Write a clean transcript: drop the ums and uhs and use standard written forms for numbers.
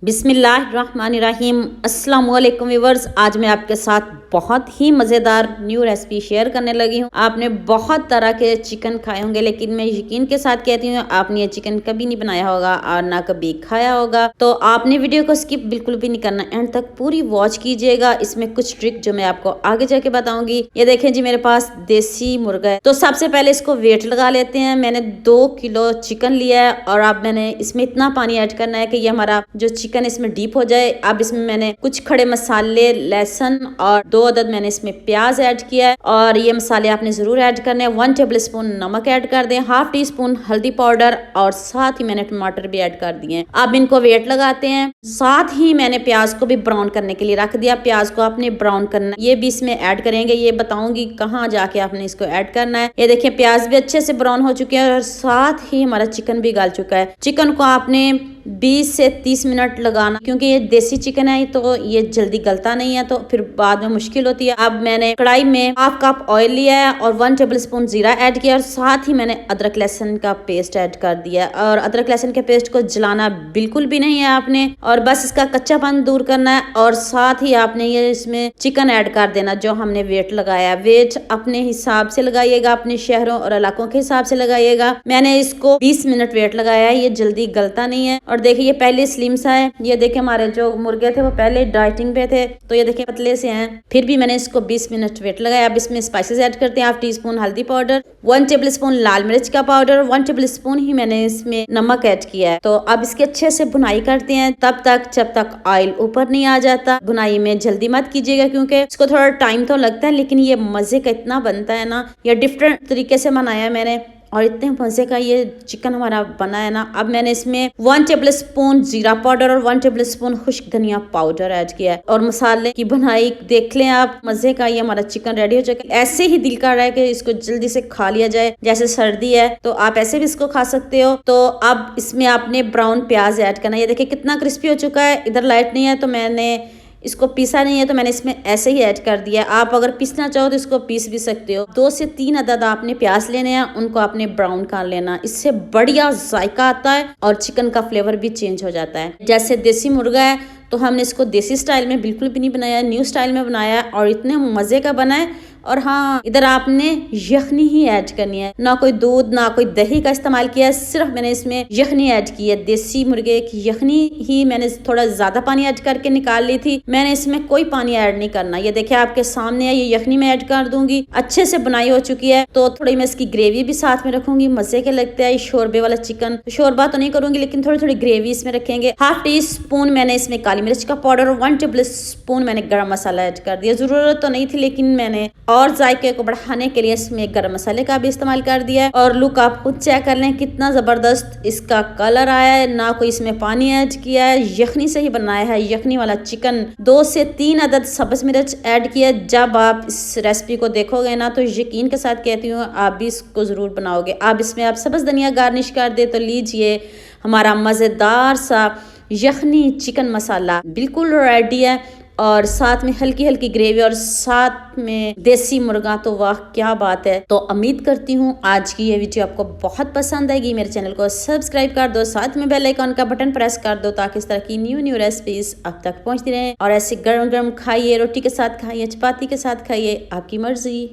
बिस्मिल्लाहिर्रहमानिर्रहीम। अस्सलाम वालेकुम व्यूअर्स, आज मैं आपके साथ बहुत ही मज़ेदार न्यू रेसिपी शेयर करने लगी हूँ। आपने बहुत तरह के चिकन खाए होंगे, लेकिन मैं यकीन के साथ कहती हूँ आपने ये चिकन कभी नहीं बनाया होगा और ना कभी खाया होगा। तो आपने वीडियो को स्किप बिल्कुल भी नहीं करना, एंड तक पूरी वॉच कीजिएगा। इसमें कुछ ट्रिक जो मैं आपको आगे जाके बताऊंगी। ये देखें जी, मेरे पास देसी मुर्गा है। तो सबसे पहले इसको वेट लगा लेते हैं। मैंने 2 किलो चिकन लिया है और अब मैंने इसमें इतना पानी ऐड करना है कि ये हमारा जो चिकन इसमें डीप हो जाए। अब इसमें मैंने कुछ खड़े मसाले, लहसुन और 2 अदद मैंने इसमें प्याज ऐड किया है और ये मसाले आपने जरूर ऐड करने हैं। 1 टेबल स्पून नमक ऐड कर दें, 1/2 टी स्पून हल्दी पाउडर और साथ ही मैंने टमाटर भी ऐड कर दिए हैं। अब इनको वेट लगाते हैं। साथ ही मैंने प्याज को भी ब्राउन करने के लिए रख दिया। प्याज को आपने ब्राउन करना, ये भी इसमें ऐड करेंगे, ये बताऊंगी कहाँ जाके आपने इसको ऐड करना है। ये देखिए प्याज भी अच्छे से ब्राउन हो चुके हैं और साथ ही हमारा चिकन भी गल चुका है। चिकन को आपने 20 से 30 मिनट लगाना, क्योंकि ये देसी चिकन है तो ये जल्दी गलता नहीं है, तो फिर बाद में मुश्किल होती है। अब मैंने कढ़ाई में 1/2 कप ऑयल लिया है और 1 टेबल स्पून जीरा ऐड किया और साथ ही मैंने अदरक लहसुन का पेस्ट ऐड कर दिया। और अदरक लहसुन के पेस्ट को जलाना बिल्कुल भी नहीं है आपने, और बस इसका कच्चापन दूर करना है। और साथ ही आपने ये इसमें चिकन ऐड कर देना जो हमने वेट लगाया। वेट अपने हिसाब से लगाइएगा, अपने शहरों और इलाकों के हिसाब से लगाइएगा। मैंने इसको 20 मिनट वेट लगाया है, ये जल्दी गलता नहीं है। और देखिए ये पहले स्लिम सा है। ये देखिए हमारे जो मुर्गे थे वो पहले डाइटिंग पे थे, तो ये देखिए पतले से हैं, फिर भी मैंने इसको 20 मिनट वेट लगाया। अब इसमें स्पाइसेस ऐड करते हैं। 1/2 टी स्पून हल्दी पाउडर, 1 टेबल स्पून लाल मिर्च का पाउडर, 1 टेबल स्पून ही मैंने इसमें नमक ऐड किया है। तो अब इसके अच्छे से भुनाई करते हैं तब तक जब तक ऑयल ऊपर नहीं आ जाता। भुनाई में जल्दी मत कीजिएगा क्योंकि इसको थोड़ा टाइम तो लगता है, लेकिन ये मजे का इतना बनता है ना। ये डिफरेंट तरीके से बनाया मैंने और इतने मजे का ये चिकन हमारा बना है ना। अब मैंने इसमें 1 टेबल स्पून जीरा पाउडर और 1 टेबल स्पून खुश्क धनिया पाउडर ऐड किया है। और मसाले की बनाई देख लें आप, मजे का ये हमारा चिकन रेडी हो जाएगा। ऐसे ही दिल कर रहा है कि इसको जल्दी से खा लिया जाए, जैसे सर्दी है तो आप ऐसे भी इसको खा सकते हो। तो अब इसमें आपने ब्राउन प्याज ऐड करना। ये देखिए कितना क्रिस्पी हो चुका है। इधर लाइट नहीं है तो मैंने इसको पीसा नहीं है, तो मैंने इसमें ऐसे ही ऐड कर दिया। आप अगर पीसना चाहो तो इसको पीस भी सकते हो। 2 से 3 अदद आपने प्याज लेने हैं, उनको आपने ब्राउन कर लेना। इससे बढ़िया जायका आता है और चिकन का फ्लेवर भी चेंज हो जाता है। जैसे देसी मुर्गा है तो हमने इसको देसी स्टाइल में बिल्कुल भी नहीं बनाया, न्यू स्टाइल में बनाया और इतने मजे का बना है। और हाँ, इधर आपने यखनी ही ऐड करनी है, ना कोई दूध ना कोई दही का इस्तेमाल किया है, सिर्फ मैंने इसमें यखनी ऐड की है। देसी मुर्गे की यखनी ही मैंने थोड़ा ज्यादा पानी ऐड करके निकाल ली थी। मैंने इसमें कोई पानी ऐड नहीं करना। ये देखिए आपके सामने है, ये यखनी मैं ऐड कर दूंगी। अच्छे से बुनाई हो चुकी है तो थोड़ी मैं इसकी ग्रेवी भी साथ में रखूंगी। मजे के लगते हैं शोरबे वाला चिकन। शोरबा तो नहीं करूंगी, लेकिन थोड़ी थोड़ी ग्रेवी इसमें रखेंगे। 1/2 टी स्पून मैंने इसमें काली मिर्च का पाउडर और 1 टेबल स्पून मैंने गरम मसाला ऐड कर दिया। जरूरत तो नहीं थी, लेकिन मैंने और जायके को बढ़ाने के लिए इसमें गरम मसाले का भी इस्तेमाल कर दिया है। और लुक आप खुद चेक कर लें कितना जबरदस्त इसका कलर आया है। ना कोई इसमें पानी ऐड किया है, यखनी से ही बनाया है यखनी वाला चिकन। 2 से 3 अदद सब्ज मिर्च ऐड किया। जब आप इस रेसिपी को देखोगे ना तो यकीन के साथ कहती हूँ आप भी इसको जरूर बनाओगे। अब इसमें आप सब्ज धनिया गार्निश कर दे तो लीजिए हमारा मजेदार सा यखनी चिकन मसाला बिल्कुल रेडी है। और साथ में हल्की हल्की ग्रेवी और साथ में देसी मुर्गा, तो वाह क्या बात है। तो उम्मीद करती हूँ आज की ये वीडियो आपको बहुत पसंद आएगी। मेरे चैनल को सब्सक्राइब कर दो, साथ में बेल आइकॉन का बटन प्रेस कर दो ताकि इस तरह की न्यू रेसिपीज आप तक पहुँचती रहें। और ऐसे गर्म गर्म खाइए, रोटी के साथ खाइए, चपाती के साथ खाइए, आपकी मर्जी।